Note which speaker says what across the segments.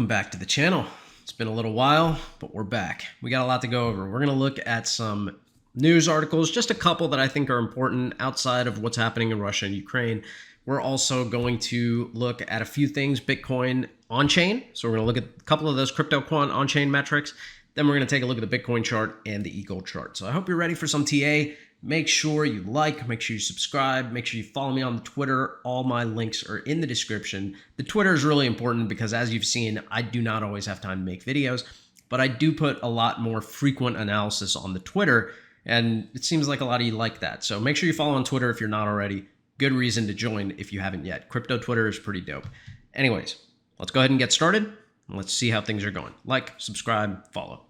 Speaker 1: Welcome back to the channel. It's been a little while, but we're back. We got a lot to go over. We're going to look at some news articles, just a couple that I think are important outside of what's happening in Russia and Ukraine. We're also going to look at a few things Bitcoin on-chain. So we're going to look at a couple of those crypto quant on-chain metrics. Then we're going to take a look at the Bitcoin chart and the EGLD chart. So I hope you're ready for some TA. Make sure you like, make sure you subscribe, make sure you follow me on Twitter. All my links are in the description. The Twitter is really important because, as you've seen, I do not always have time to make videos, but I do put a lot more frequent analysis on the Twitter, and it seems like a lot of you like that. So make sure you follow on Twitter if you're not already. Good reason to join if you haven't yet. Crypto Twitter is pretty dope. Anyways, let's go ahead and get started, and let's see how things are going. Like, subscribe, follow.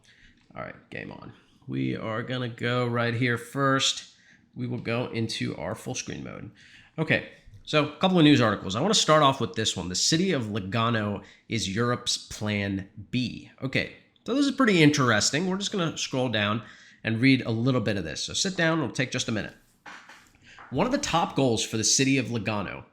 Speaker 1: All right, game on. We are going to go right here first. We will go into our full screen mode. Okay, so a couple of news articles. I want to start off with this one. The city of Lugano is Europe's plan B. Okay, so this is pretty interesting. We're just going to scroll down and read a little bit of this. So sit down. It'll take just a minute. One of the top goals for the city of Lugano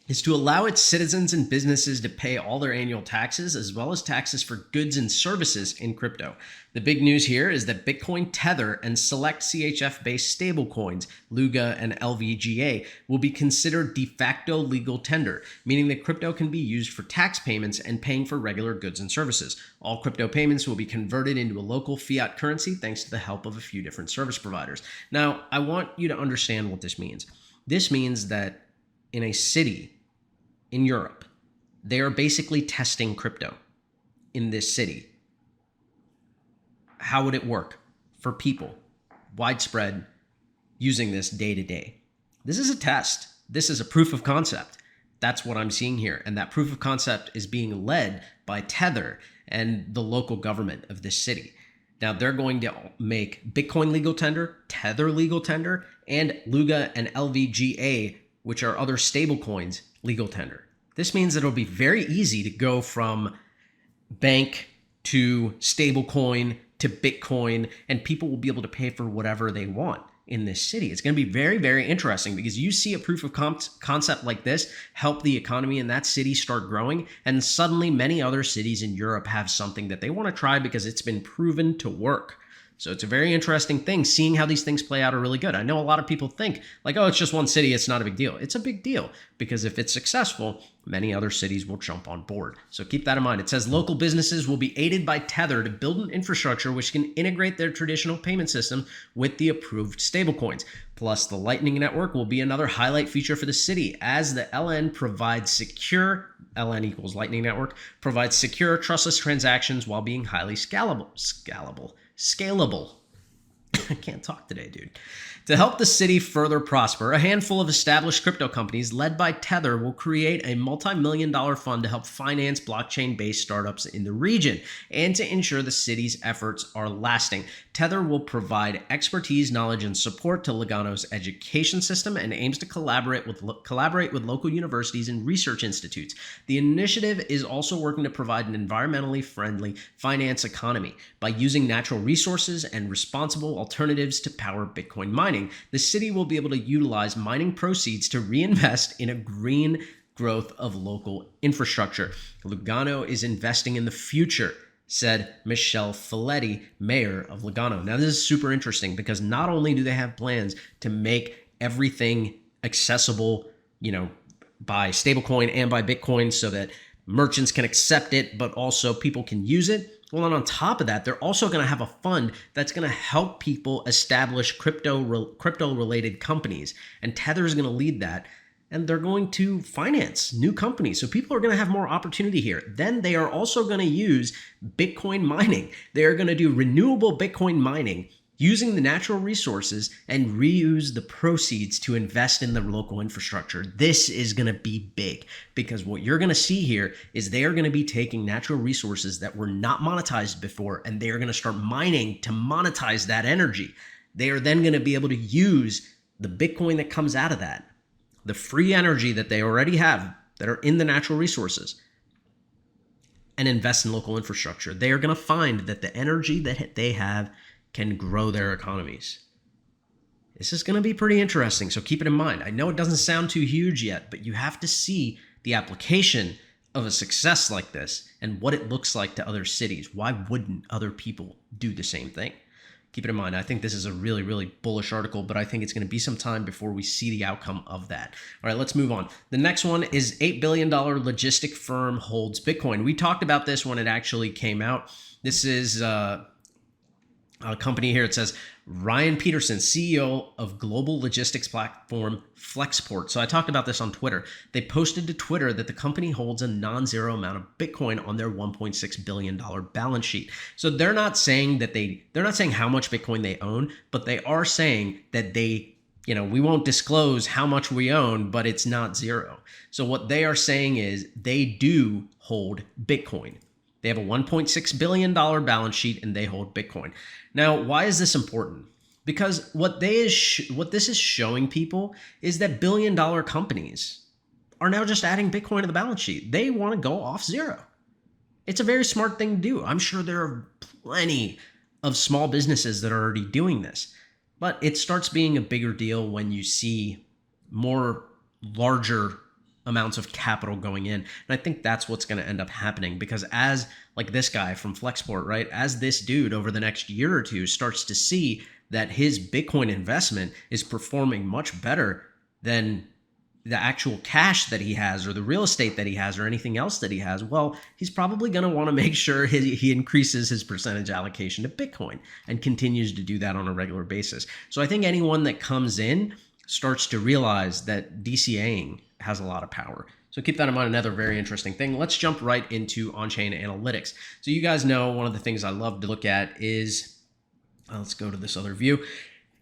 Speaker 1: is to allow its citizens and businesses to pay all their annual taxes as well as taxes for goods and services in crypto. The big news here is that Bitcoin, Tether, and select CHF-based stablecoins, Luga and LVGA, will be considered de facto legal tender, meaning that crypto can be used for tax payments and paying for regular goods and services. All crypto payments will be converted into a local fiat currency thanks to the help of a few different service providers. Now, I want you to understand what this means. This means that in a city in Europe, they are basically testing crypto in this city. How would it work for people widespread using this day to day? This is a test. This is a proof of concept. That's what I'm seeing here. And that proof of concept is being led by Tether and the local government of this city. Now, they're going to make Bitcoin legal tender, Tether legal tender, and Luga and LVGA, which are other stable coins, legal tender. This means that it'll be very easy to go from bank to stable coin to Bitcoin, and people will be able to pay for whatever they want in this city. It's going to be very, very interesting because you see a proof of concept like this help the economy in that city start growing, and suddenly many other cities in Europe have something that they want to try because it's been proven to work. So it's a very interesting thing. Seeing how these things play out are really good. I know a lot of people think like, oh, it's just one city, it's not a big deal. It's a big deal because if it's successful, many other cities will jump on board. So keep that in mind. It says local businesses will be aided by Tether to build an infrastructure which can integrate their traditional payment system with the approved stablecoins. Plus, the Lightning Network will be another highlight feature for the city as the LN provides secure, LN equals Lightning Network, provides secure, trustless transactions while being highly scalable. I can't talk today, dude. To help the city further prosper, a handful of established crypto companies led by Tether will create a multi-million-dollar fund to help finance blockchain-based startups in the region and to ensure the city's efforts are lasting. Tether will provide expertise, knowledge, and support to Lugano's education system and aims to collaborate with local universities and research institutes. The initiative is also working to provide an environmentally friendly finance economy by using natural resources and responsible alternatives to power Bitcoin mining. The city will be able to utilize mining proceeds to reinvest in a green growth of local infrastructure. Lugano is investing in the future, said Michelle Folletti, mayor of Lugano. Now, this is super interesting because not only do they have plans to make everything accessible, by stablecoin and by Bitcoin so that merchants can accept it, but also people can use it. Well, and on top of that, they're also going to have a fund that's going to help people establish crypto-related companies. And Tether is going to lead that. And they're going to finance new companies. So people are going to have more opportunity here. Then they are also going to use Bitcoin mining. They are going to do renewable Bitcoin mining using the natural resources and reuse the proceeds to invest in the local infrastructure. This is going to be big because what you're going to see here is they are going to be taking natural resources that were not monetized before, and they are going to start mining to monetize that energy. They are then going to be able to use the Bitcoin that comes out of that, the free energy that they already have that are in the natural resources, and invest in local infrastructure. They are going to find that the energy that they have can grow their economies. This is going to be pretty interesting, so keep it in mind. I know it doesn't sound too huge yet, but you have to see the application of a success like this and what it looks like to other cities, why wouldn't other people do the same thing? Keep it in mind. I think this is a really, really bullish article, but I think it's going to be some time before we see the outcome of that. All right, let's move on. The next one is $8 billion logistic firm holds Bitcoin. We talked about this when it actually came out. This is a company here. It says Ryan Peterson, CEO of global logistics platform Flexport. So I talked about this on Twitter. They posted to Twitter that the company holds a non-zero amount of Bitcoin on their $1.6 billion balance sheet. So they're not saying that they're not saying how much Bitcoin they own, but they are saying that we won't disclose how much we own, but it's not zero. So what they are saying is they do hold Bitcoin. They have a $1.6 billion balance sheet and they hold Bitcoin. Now, why is this important? Because what this is showing people is that billion-dollar companies are now just adding Bitcoin to the balance sheet. They want to go off zero. It's a very smart thing to do. I'm sure there are plenty of small businesses that are already doing this, but it starts being a bigger deal when you see more larger amounts of capital going in. And I think that's what's going to end up happening, because as like this guy from Flexport, right? As this dude over the next year or two starts to see that his Bitcoin investment is performing much better than the actual cash that he has or the real estate that he has or anything else that he has, well, he's probably going to want to make sure he increases his percentage allocation to Bitcoin and continues to do that on a regular basis. So I think anyone that comes in starts to realize that DCAing has a lot of power. So keep that in mind. Another very interesting thing. Let's jump right into on-chain analytics. So you guys know one of the things I love to look at is, let's go to this other view,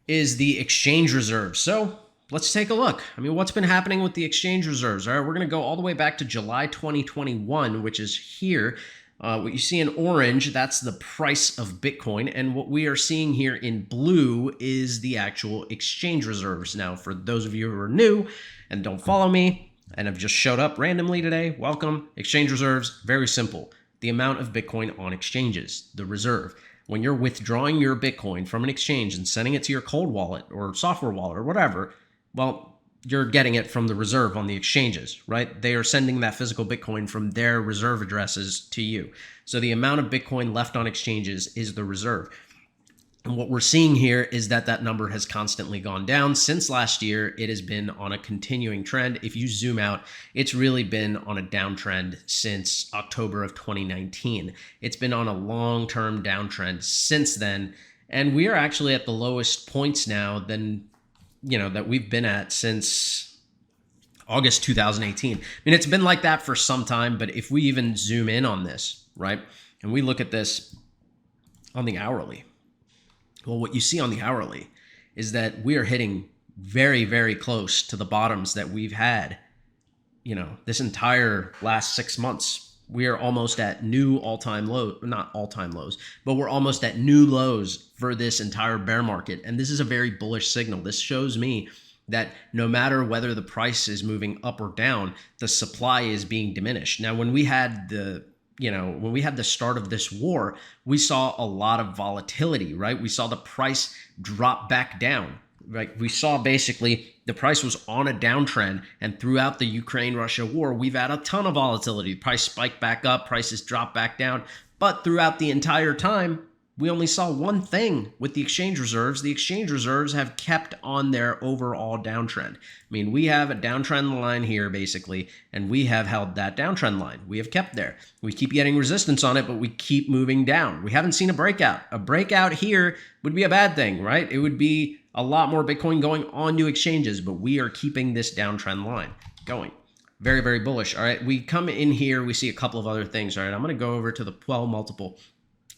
Speaker 1: is the exchange reserve. So let's take a look. I mean, what's been happening with the exchange reserves? All right, we're going to go all the way back to July 2021, which is here. What you see in orange, that's the price of Bitcoin. And what we are seeing here in blue is the actual exchange reserves. Now, for those of you who are new and don't follow me and have just showed up randomly today, welcome. Exchange reserves, very simple. The amount of Bitcoin on exchanges, the reserve. When you're withdrawing your Bitcoin from an exchange and sending it to your cold wallet or software wallet or whatever, well, you're getting it from the reserve on the exchanges, right? They are sending that physical Bitcoin from their reserve addresses to you. So the amount of Bitcoin left on exchanges is the reserve. And what we're seeing here is that that number has constantly gone down. Since last year, it has been on a continuing trend. If you zoom out, it's really been on a downtrend since October of 2019. It's been on a long-term downtrend since then. And we are actually at the lowest points now that we've been at since August 2018. I mean, it's been like that for some time, but if we even zoom in on this, right, and we look at this on the hourly, well, what you see on the hourly is that we are hitting very, very close to the bottoms that we've had, this entire last 6 months. We are almost at new all-time low, not all-time lows, but we're almost at new lows for this entire bear market. And this is a very bullish signal. This shows me that no matter whether the price is moving up or down, the supply is being diminished. Now, when we had the start of this war, we saw a lot of volatility, right? We saw the price drop back down, right? We saw basically the price was on a downtrend, and throughout the Ukraine-Russia war, we've had a ton of volatility. The price spiked back up, prices dropped back down. But throughout the entire time, we only saw one thing with the exchange reserves. The exchange reserves have kept on their overall downtrend. I mean, we have a downtrend line here, basically, and we have held that downtrend line. We have kept there. We keep getting resistance on it, but we keep moving down. We haven't seen a breakout. A breakout here would be a bad thing, right? It would be a lot more Bitcoin going on to exchanges, but we are keeping this downtrend line going. Very, very bullish. All right, we come in here, we see a couple of other things. All right, I'm going to go over to the Puell multiple.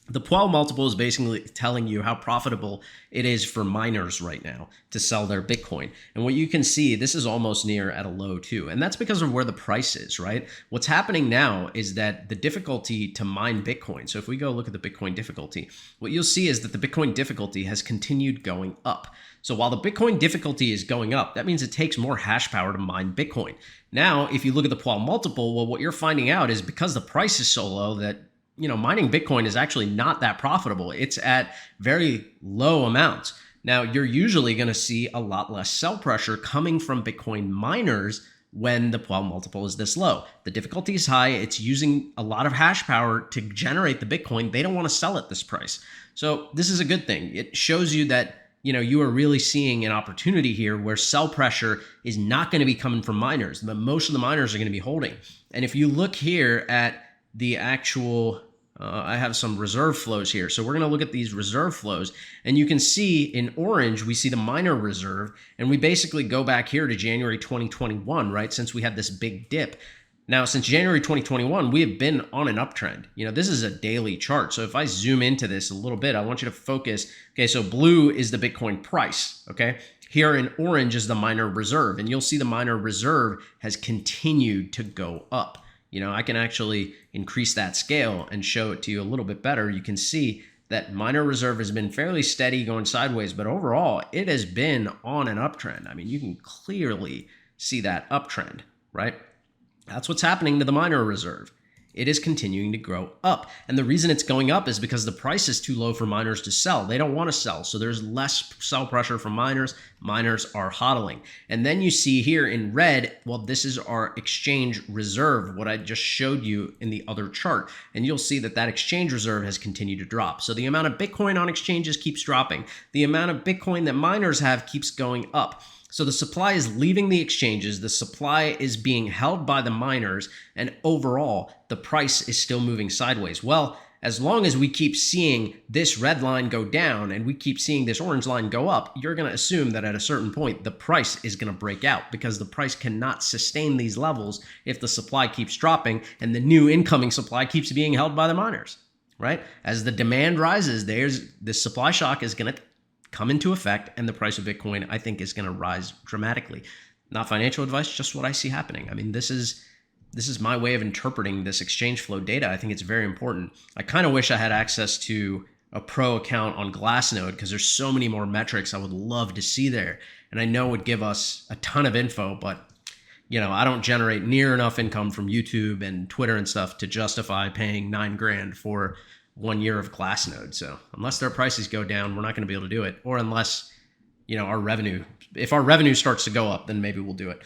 Speaker 1: The Puell multiple is basically telling you how profitable it is for miners right now to sell their Bitcoin. And what you can see, this is almost near at a low too. And that's because of where the price is, right? What's happening now is that the difficulty to mine Bitcoin. So if we go look at the Bitcoin difficulty, what you'll see is that the Bitcoin difficulty has continued going up. So while the Bitcoin difficulty is going up, that means it takes more hash power to mine Bitcoin. Now, if you look at the Puell multiple, well, what you're finding out is because the price is so low that mining Bitcoin is actually not that profitable. It's at very low amounts. Now, you're usually going to see a lot less sell pressure coming from Bitcoin miners when the 12 multiple is this low. The difficulty is high. It's using a lot of hash power to generate the Bitcoin. They don't want to sell at this price. So this is a good thing. It shows you that you are really seeing an opportunity here where sell pressure is not going to be coming from miners. Most of the miners are going to be holding. And if you look here at the actual, I have some reserve flows here. So we're going to look at these reserve flows, and you can see in orange, we see the miner reserve, and we basically go back here to January 2021, right? Since we had this big dip. Now, since January 2021, we have been on an uptrend. This is a daily chart. So if I zoom into this a little bit, I want you to focus. Okay, so blue is the Bitcoin price, okay? Here in orange is the miner reserve, and you'll see the miner reserve has continued to go up. I can actually increase that scale and show it to you a little bit better. You can see that miner reserve has been fairly steady going sideways, but overall, it has been on an uptrend. I mean, you can clearly see that uptrend, right? That's what's happening to the miner reserve. It is continuing to grow up. And the reason it's going up is because the price is too low for miners to sell. They don't want to sell. So there's less sell pressure from miners. Miners are hodling. And then you see here in red, well, this is our exchange reserve, what I just showed you in the other chart. And you'll see that that exchange reserve has continued to drop. So the amount of Bitcoin on exchanges keeps dropping. The amount of Bitcoin that miners have keeps going up. So the supply is leaving the exchanges, the supply is being held by the miners, and overall, the price is still moving sideways. Well, as long as we keep seeing this red line go down and we keep seeing this orange line go up, you're going to assume that at a certain point, the price is going to break out, because the price cannot sustain these levels if the supply keeps dropping and the new incoming supply keeps being held by the miners, right? As the demand rises, this supply shock is going to come into effect, and the price of Bitcoin, I think, is going to rise dramatically. Not financial advice, just what I see happening. I mean, this is my way of interpreting this exchange flow data. I think it's very important. I kind of wish I had access to a pro account on Glassnode, because there's so many more metrics I would love to see there. And I know it would give us a ton of info, but I don't generate near enough income from YouTube and Twitter and stuff to justify paying $9,000 for 1 year of Glassnode. So unless their prices go down, we're not going to be able to do it. Or unless, if our revenue starts to go up, then maybe we'll do it.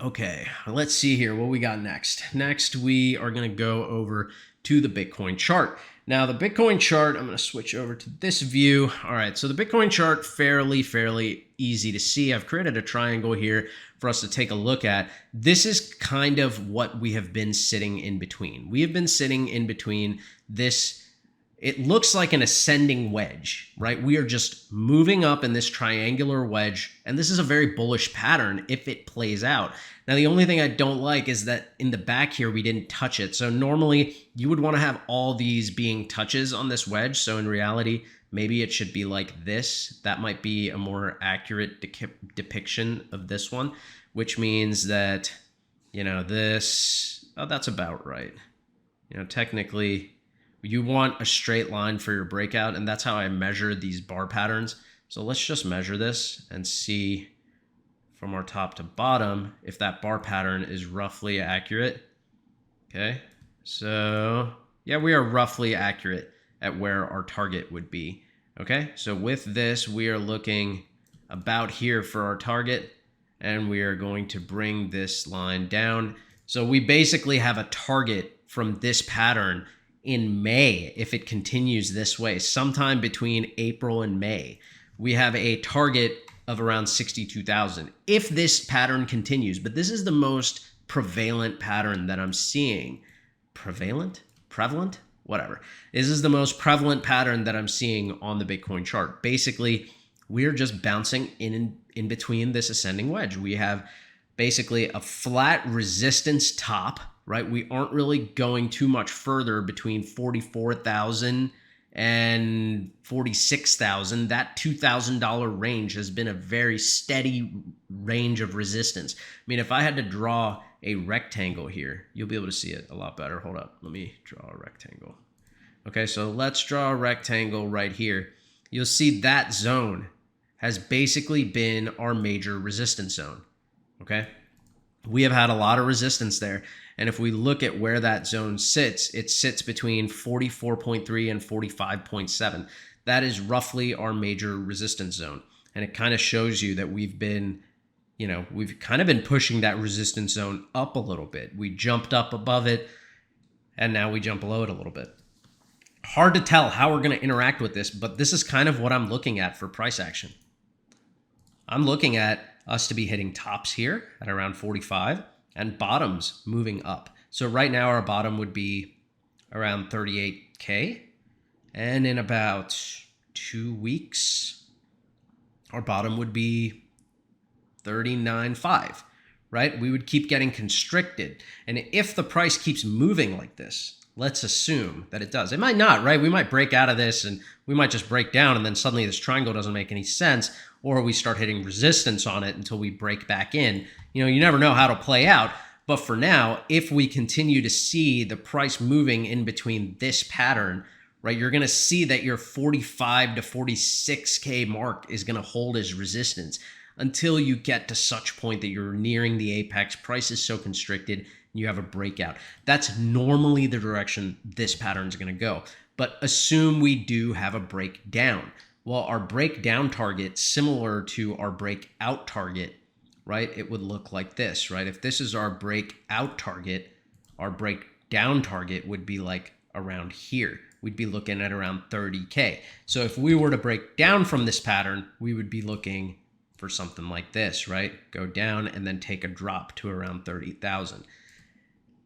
Speaker 1: Okay, let's see here what we got next. Next, we are going to go over to the Bitcoin chart. Now, the Bitcoin chart, I'm going to switch over to this view. All right, so the Bitcoin chart, fairly easy to see. I've created a triangle here for us to take a look at. This is kind of what we have been sitting in between. We have been sitting in between this, it looks like an ascending wedge, right? We are just moving up in this triangular wedge, and this is a very bullish pattern if it plays out. Now, the only thing I don't like is that in the back here, we didn't touch it. So normally you would want to have all these being touches on this wedge. So in reality, maybe it should be like this. That might be a more accurate depiction of this one, which means that, that's about right. Technically, you want a straight line for your breakout, and that's how I measure these bar patterns. So let's just measure this and see from our top to bottom if that bar pattern is roughly accurate. Okay, so yeah, we are roughly accurate at where our target would be. Okay, so with this, we are looking about here for our target, and we are going to bring this line down. So we basically have a target from this pattern in May. If it continues this way, sometime between April and May, we have a target of around 62,000 if this pattern continues. But this is the most prevalent pattern that I'm seeing. Prevalent, whatever. This is the most prevalent pattern that I'm seeing on the Bitcoin chart. Basically, we're just bouncing in between this ascending wedge. We have basically a flat resistance top, right? We aren't really going too much further between 44,000 and 46,000. That $2,000 range has been a very steady range of resistance. I mean, if I had to draw a rectangle here, you'll be able to see it a lot better. Hold up, let me draw a rectangle. Okay, so let's draw a rectangle right here. You'll see that zone has basically been our major resistance zone, okay? We have had a lot of resistance there. And if we look at where that zone sits, it sits between 44.3 and 45.7. That is roughly our major resistance zone. And it kind of shows you that we've been, we've kind of been pushing that resistance zone up a little bit. We jumped up above it, and now we jump below it a little bit. Hard to tell how we're going to interact with this, but this is kind of what I'm looking at for price action. I'm looking at us to be hitting tops here at around 45 and bottoms moving up. So right now our bottom would be around 38K, and in about 2 weeks, our bottom would be 39.5, right? We would keep getting constricted. And if the price keeps moving like this, let's assume that it does. It might not, right? We might break out of this and we might just break down, and then suddenly this triangle doesn't make any sense, or we start hitting resistance on it until we break back in. You never know how to play out. But for now, if we continue to see the price moving in between this pattern, right, you're going to see that your 45 to 46K mark is going to hold as resistance until you get to such point that you're nearing the apex. Price is so constricted, and you have a breakout. That's normally the direction this pattern is going to go. But assume we do have a breakdown. Well, our breakdown target, similar to our breakout target, right, it would look like this, right? If this is our breakout target, our breakdown target would be like around here. We'd be looking at around 30K. So if we were to break down from this pattern, we would be looking for something like this, right? Go down and then take a drop to around 30,000.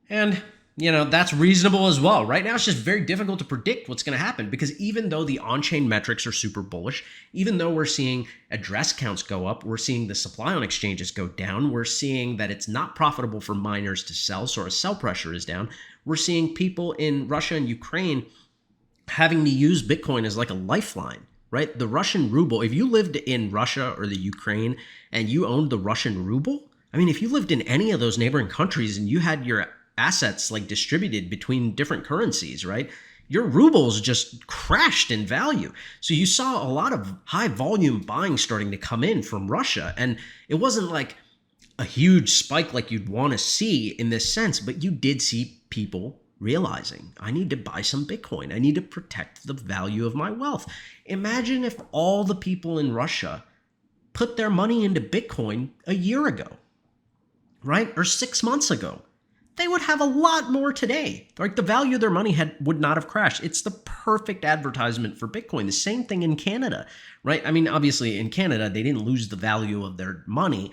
Speaker 1: And that's reasonable as well. Right now, it's just very difficult to predict what's going to happen, because even though the on-chain metrics are super bullish, even though we're seeing address counts go up, we're seeing the supply on exchanges go down, we're seeing that it's not profitable for miners to sell, so our sell pressure is down. We're seeing people in Russia and Ukraine having to use Bitcoin as like a lifeline, right? The Russian ruble, if you lived in Russia or the Ukraine and you owned the Russian ruble, if you lived in any of those neighboring countries and you had your assets like distributed between different currencies, right, your rubles just crashed in value. So you saw a lot of high volume buying starting to come in from Russia. And it wasn't like a huge spike like you'd want to see in this sense, but you did see people realizing, I need to buy some Bitcoin. I need to protect the value of my wealth. Imagine if all the people in Russia put their money into Bitcoin a year ago, right? Or 6 months ago. They would have a lot more today. Like, the value of their money would not have crashed. It's the perfect advertisement for Bitcoin. The same thing in Canada, right? Obviously in Canada, they didn't lose the value of their money.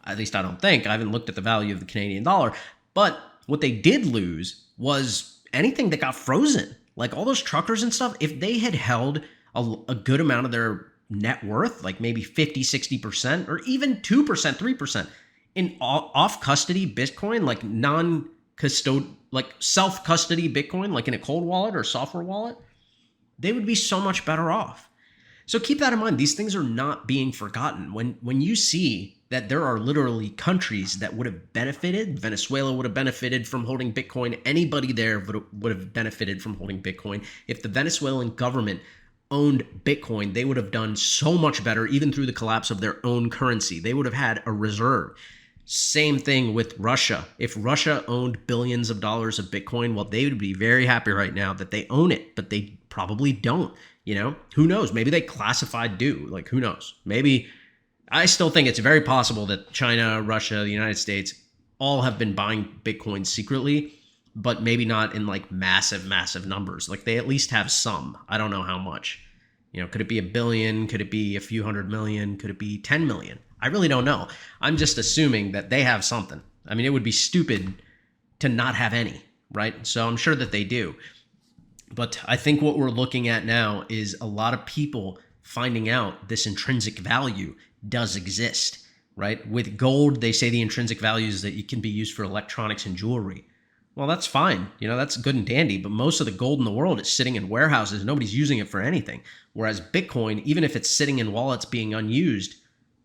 Speaker 1: At least I don't think. I haven't looked at the value of the Canadian dollar. But what they did lose was anything that got frozen. Like all those truckers and stuff, if they had held a good amount of their net worth, like maybe 50, 60%, or even 2%, 3%, in off-custody Bitcoin, like like self-custody Bitcoin, like in a cold wallet or software wallet, they would be so much better off. So keep that in mind. These things are not being forgotten. When you see that there are literally countries that would have benefited, Venezuela would have benefited from holding Bitcoin, anybody there would have benefited from holding Bitcoin. If the Venezuelan government owned Bitcoin, they would have done so much better, even through the collapse of their own currency. They would have had a reserve. Same thing with Russia. If Russia owned billions of dollars of Bitcoin, well, they would be very happy right now that they own it, but they probably don't. Who knows? Maybe they classified do. Like, who knows? Maybe. I still think it's very possible that China, Russia, the United States all have been buying Bitcoin secretly, but maybe not in like massive, massive numbers. Like, they at least have some. I don't know how much. Could it be 1 billion? Could it be a few hundred million? Could it be 10 million? I really don't know. I'm just assuming that they have something. It would be stupid to not have any, right? So I'm sure that they do. But I think what we're looking at now is a lot of people finding out this intrinsic value does exist, right? With gold, they say the intrinsic value is that it can be used for electronics and jewelry. Well, that's fine. That's good and dandy. But most of the gold in the world is sitting in warehouses. Nobody's using it for anything. Whereas Bitcoin, even if it's sitting in wallets being unused,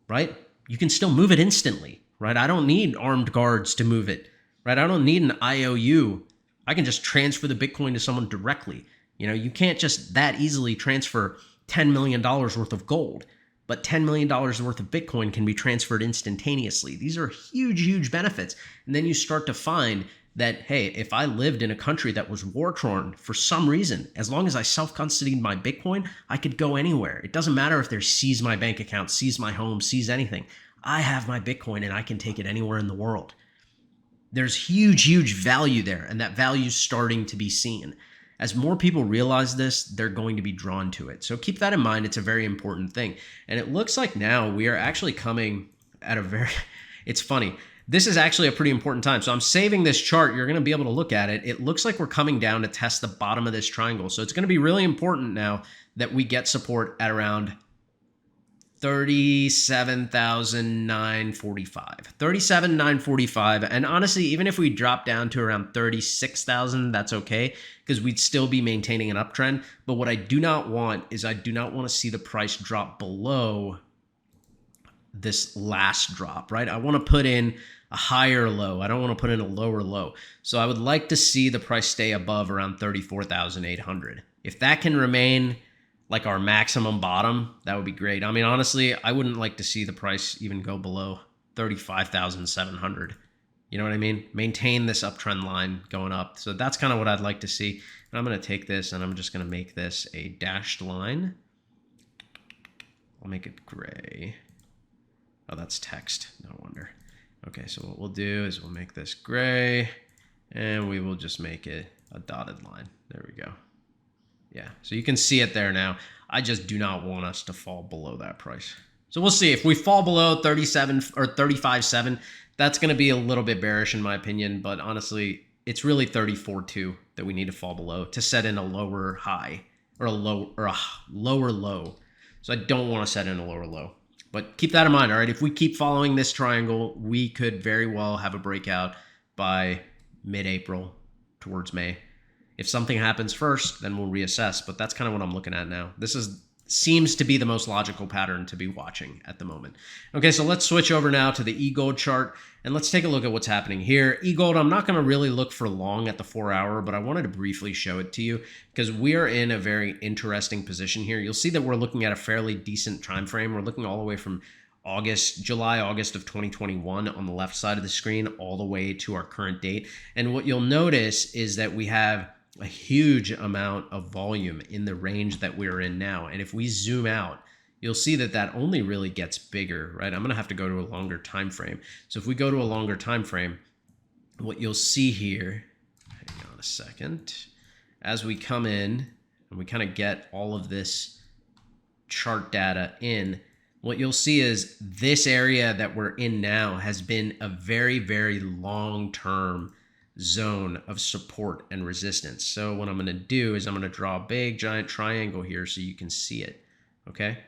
Speaker 1: right, you can still move it instantly, right? I don't need armed guards to move it, right? I don't need an IOU. I can just transfer the Bitcoin to someone directly. You can't just that easily transfer $10 million worth of gold, but $10 million worth of Bitcoin can be transferred instantaneously. These are huge, huge benefits. And then you start to find that, hey, if I lived in a country that was war-torn for some reason, as long as I self-custodied my Bitcoin, I could go anywhere. It doesn't matter if they seize my bank account, seize my home, seize anything. I have my Bitcoin and I can take it anywhere in the world. There's huge value there, and that value is starting to be seen. As more people realize this, they're going to be drawn to it. So keep that in mind. It's a very important thing. And it looks like now we are actually coming at a very, it's funny. This is actually a pretty important time. So I'm saving this chart. You're going to be able to look at it. It looks like we're coming down to test the bottom of this triangle. So it's going to be really important now that we get support at around 37,945. And honestly, even if we drop down to around 36,000, that's okay, because we'd still be maintaining an uptrend. But what I do not want is I do not want to see the price drop below this last drop, right? I want to put in a higher low. I don't want to put in a lower low. So I would like to see the price stay above around 34,800. If that can remain like our maximum bottom, that would be great. I mean, honestly, I wouldn't like to see the price even go below 35,700. You know what I mean? Maintain this uptrend line going up. So that's kind of what I'd like to see. And I'm going to take this and I'm just going to make this a dashed line. I'll make it gray. Oh, that's text. No wonder. Okay, so what we'll do is we'll make this gray and we will just make it a dotted line. There we go. Yeah, so you can see it there now. I just do not want us to fall below that price. So we'll see. If we fall below 37 or 35.7, that's going to be a little bit bearish in my opinion. But honestly, it's really 34.2 that we need to fall below to set in a lower high or a lower low. So I don't want to set in a lower low. But keep that in mind, all right? If we keep following this triangle, we could very well have a breakout by mid-April towards May. If something happens first, then we'll reassess. But that's kind of what I'm looking at now. This seems to be the most logical pattern to be watching at the moment. Okay, so let's switch over now to the EGLD chart, and let's take a look at what's happening here. EGLD, I'm not going to really look for long at the 4-hour, but I wanted to briefly show it to you because we are in a very interesting position here. You'll see that we're looking at a fairly decent time frame. We're looking all the way from July, August of 2021 on the left side of the screen all the way to our current date. And what you'll notice is that we have a huge amount of volume in the range that we're in now. And if we zoom out, you'll see that that only really gets bigger, right? I'm going to have to go to a longer time frame. So if we go to a longer time frame, what you'll see here, hang on a second, as we come in and we kind of get all of this chart data in, what you'll see is this area that we're in now has been a very long-term zone of support and resistance. So what I'm going to do is I'm going to draw a big giant triangle here so you can see it. Okay.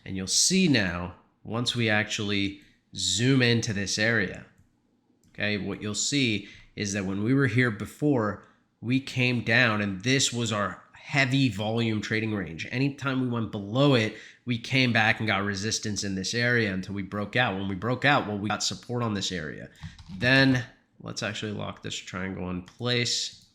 Speaker 1: And you'll see now, once we actually zoom into this area, okay, what you'll see is that when we were here before, we came down and this was our heavy volume trading range. Anytime we went below it, we came back and got resistance in this area until we broke out. When we broke out, well, we got support on this area. Then let's actually lock this triangle in place.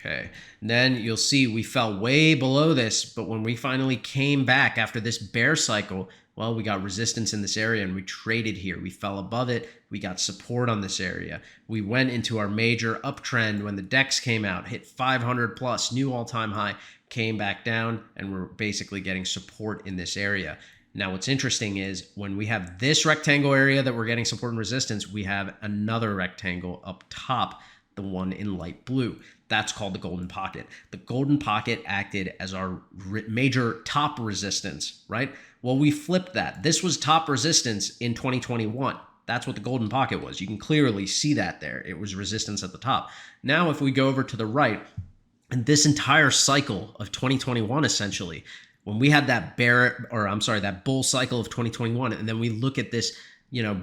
Speaker 1: Okay, and then you'll see we fell way below this, but when we finally came back after this bear cycle, well, we got resistance in this area and we traded here. We fell above it. We got support on this area. We went into our major uptrend when the DEX came out, hit 500 plus, new all-time high, came back down, and we're basically getting support in this area. Now, what's interesting is when we have this rectangle area that we're getting support and resistance, we have another rectangle up top, the one in light blue. That's called the golden pocket. The golden pocket acted as our major top resistance, right? Well, we flipped that. This was top resistance in 2021. That's what the golden pocket was. You can clearly see that there. It was resistance at the top. Now, if we go over to the right, and this entire cycle of 2021, essentially, when we had that that bull cycle of 2021, and then we look at this,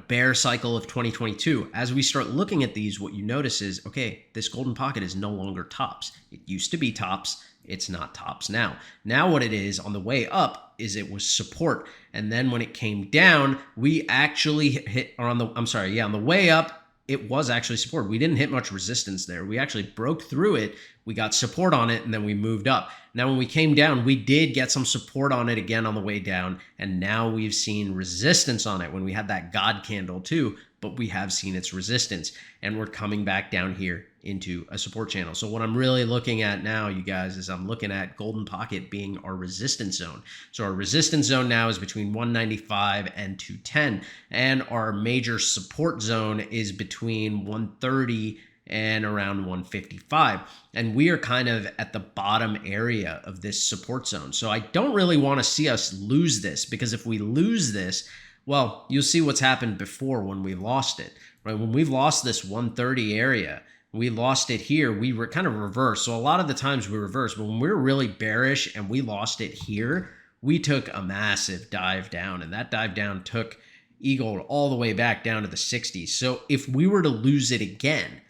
Speaker 1: bear cycle of 2022, as we start looking at these, what you notice is, okay, this golden pocket is no longer tops. It used to be tops. It's not tops now. Now what it is on the way up is it was support. And then when it came down, we actually hit, on the way up, it was actually support. We didn't hit much resistance there. We actually broke through it. We got support on it, and then we moved up. Now, when we came down, we did get some support on it again on the way down, and now we've seen resistance on it when we had that God candle too, but we have seen its resistance, and we're coming back down here into a support channel. So what I'm really looking at now, you guys, is I'm looking at golden pocket being our resistance zone. So our resistance zone now is between 195 and 210, and our major support zone is between 130 and around 155. And we are kind of at the bottom area of this support zone. So I don't really want to see us lose this, because if we lose this, well, you'll see what's happened before when we lost it, right? When we've lost this 130 area, we lost it here, we were kind of reversed. So a lot of the times we reverse, but when we're really bearish and we lost it here, we took a massive dive down, and that dive down took EGLD all the way back down to the 60s. So if we were to lose it again,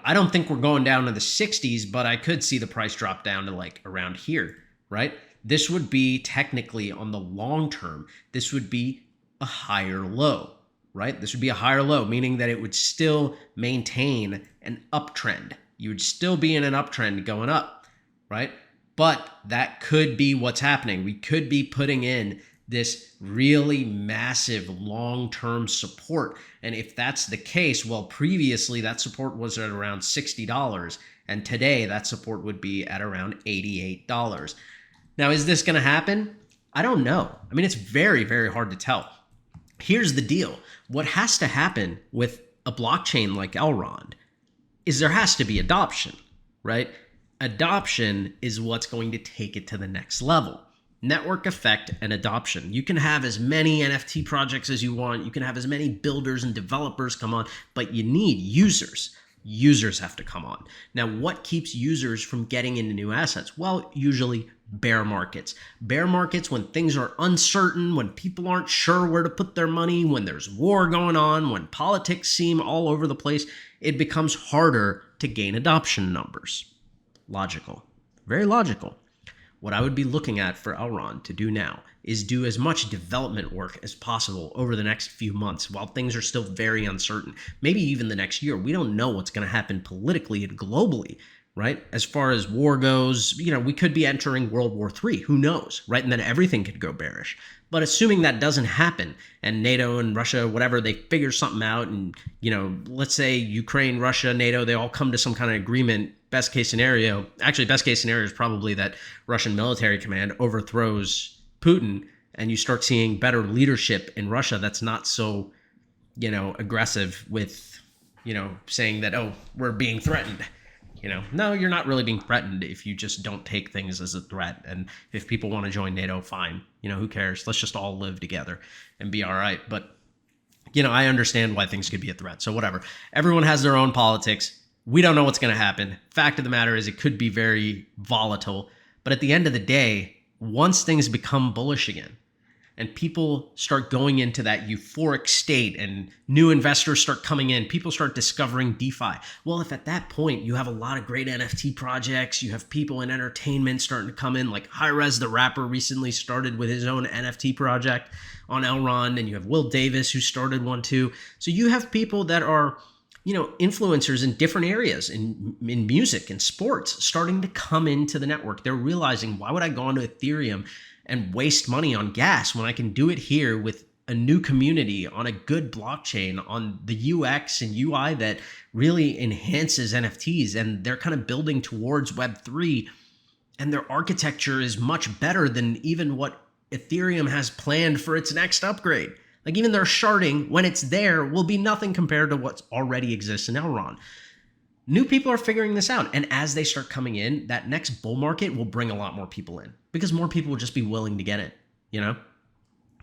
Speaker 1: I don't think we're going down to the 60s, but I could see the price drop down to like around here, right? This would be technically on the long term, this would be a higher low, right? This would be a higher low, meaning that it would still maintain an uptrend. You would still be in an uptrend going up, right? But that could be what's happening. We could be putting in this really massive long-term support. And if that's the case, well, previously that support was at around $60, and today that support would be at around $88. Now, is this going to happen? I don't know. I mean, it's very, very hard to tell. Here's the deal. What has to happen with a blockchain like Elrond is there has to be adoption, right? Adoption is what's going to take it to the next level. Network effect and adoption. You can have as many NFT projects as you want. You can have as many builders and developers come on, but you need users. Users have to come on. Now, what keeps users from getting into new assets? Well, usually bear markets. Bear markets, when things are uncertain, when people aren't sure where to put their money, when there's war going on, when politics seem all over the place, it becomes harder to gain adoption numbers. Logical. Very logical. What I would be looking at for Elrond to do now is do as much development work as possible over the next few months while things are still very uncertain. Maybe even the next year. We don't know what's going to happen politically and globally, right? As far as war goes, we could be entering World War III. Who knows, right? And then everything could go bearish. But assuming that doesn't happen and NATO and Russia, whatever, they figure something out and, let's say Ukraine, Russia, NATO, they all come to some kind of agreement. Best case scenario is probably that Russian military command overthrows Putin and you start seeing better leadership in Russia that's not so, aggressive with, saying that, oh, we're being threatened. No, you're not really being threatened if you just don't take things as a threat. And if people want to join NATO, fine. Who cares? Let's just all live together and be all right. But, I understand why things could be a threat. So whatever. Everyone has their own politics. We don't know what's going to happen. Fact of the matter is it could be very volatile. But at the end of the day, once things become bullish again and people start going into that euphoric state and new investors start coming in, people start discovering DeFi. Well, if at that point you have a lot of great NFT projects, you have people in entertainment starting to come in, like Hi-Rez the rapper recently started with his own NFT project on Elrond, and you have Will Davis who started one too. So you have people that are influencers in different areas in music and sports starting to come into the network. They're realizing, why would I go onto Ethereum and waste money on gas when I can do it here with a new community on a good blockchain, on the UX and UI that really enhances NFTs, and they're kind of building towards Web3, and their architecture is much better than even what Ethereum has planned for its next upgrade. Like even their sharding, when it's there, will be nothing compared to what already exists in Elrond. New people are figuring this out. And as they start coming in, that next bull market will bring a lot more people in because more people will just be willing to get it,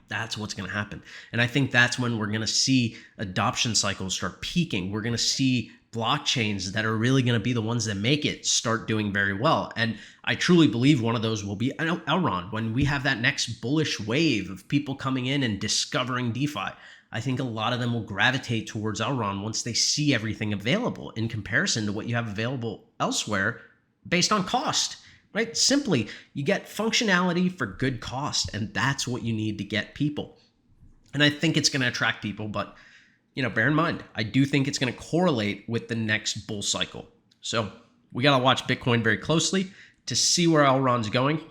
Speaker 1: That's what's going to happen. And I think that's when we're going to see adoption cycles start peaking. We're going to see blockchains that are really going to be the ones that make it start doing very well. And I truly believe one of those will be Elrond. When we have that next bullish wave of people coming in and discovering DeFi, I think a lot of them will gravitate towards Elrond once they see everything available in comparison to what you have available elsewhere based on cost, right? Simply, you get functionality for good cost, and that's what you need to get people. And I think it's going to attract people, but bear in mind, I do think it's going to correlate with the next bull cycle. So we got to watch Bitcoin very closely to see where Elrond's going.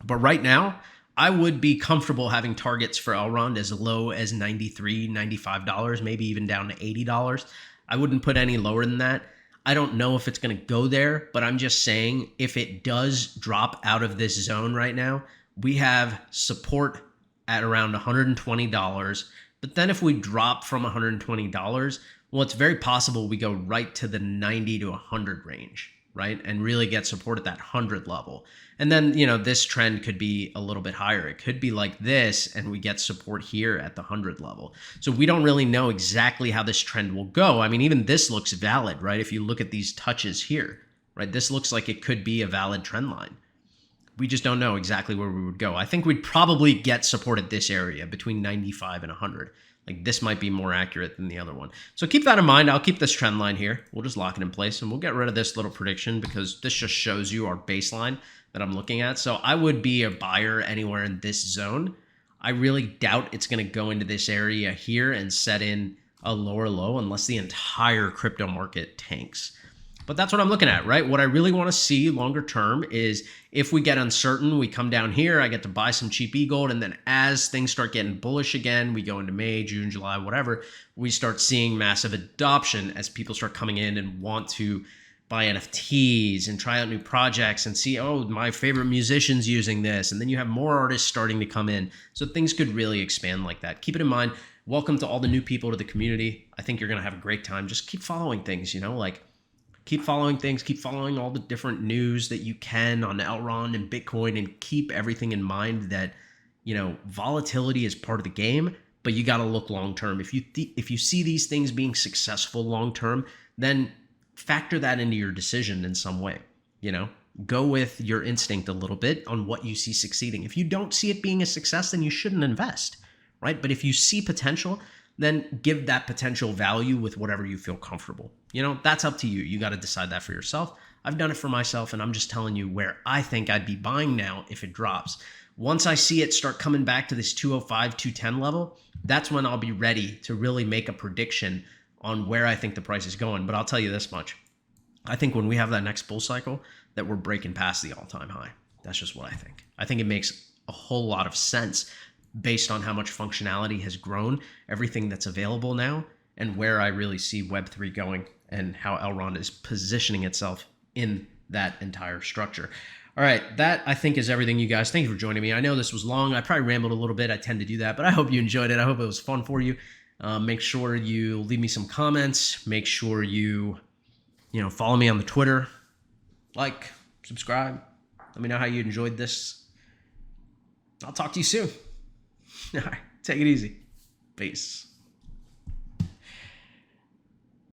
Speaker 1: But right now, I would be comfortable having targets for Elrond as low as $93, $95, maybe even down to $80. I wouldn't put any lower than that. I don't know if it's going to go there, but I'm just saying if it does drop out of this zone right now, we have support at around $120. But then if we drop from $120, well, it's very possible we go right to the 90 to 100 range, right? And really get support at that 100 level. And then, this trend could be a little bit higher. It could be like this, and we get support here at the 100 level. So we don't really know exactly how this trend will go. I mean, even this looks valid, right? If you look at these touches here, right? This looks like it could be a valid trend line. We just don't know exactly where we would go. I think we'd probably get support at this area between 95 and 100. Like this might be more accurate than the other one. So keep that in mind. I'll keep this trend line here. We'll just lock it in place and we'll get rid of this little prediction because this just shows you our baseline that I'm looking at. So I would be a buyer anywhere in this zone. I really doubt it's going to go into this area here and set in a lower low unless the entire crypto market tanks. But that's what I'm looking at, right? What I really want to see longer term is if we get uncertain, we come down here, I get to buy some cheap e-gold. And then as things start getting bullish again, we go into May, June, July, whatever, we start seeing massive adoption as people start coming in and want to buy NFTs and try out new projects and see, oh, my favorite musician's using this. And then you have more artists starting to come in. So things could really expand like that. Keep it in mind. Welcome to all the new people to the community. I think you're going to have a great time. Just keep following things, keep following things, keep following all the different news that you can on Elrond and Bitcoin, and keep everything in mind that, volatility is part of the game, but you got to look long-term. If you see these things being successful long-term, then factor that into your decision in some way, go with your instinct a little bit on what you see succeeding. If you don't see it being a success, then you shouldn't invest, right? But if you see potential, then give that potential value with whatever you feel comfortable. That's up to you. You got to decide that for yourself. I've done it for myself, and I'm just telling you where I think I'd be buying now if it drops. Once I see it start coming back to this 205, 210 level, that's when I'll be ready to really make a prediction on where I think the price is going. But I'll tell you this much. I think when we have that next bull cycle, that we're breaking past the all-time high. That's just what I think. I think it makes a whole lot of sense based on how much functionality has grown, everything that's available now, and where I really see Web3 going and how Elrond is positioning itself in that entire structure. All right, that I think is everything, you guys. Thank you for joining me. I know this was long. I probably rambled a little bit. I tend to do that, but I hope you enjoyed it. I hope it was fun for you. Make sure you leave me some comments. Make sure you follow me on the Twitter. Like, subscribe. Let me know how you enjoyed this. I'll talk to you soon. All right, take it easy. Peace.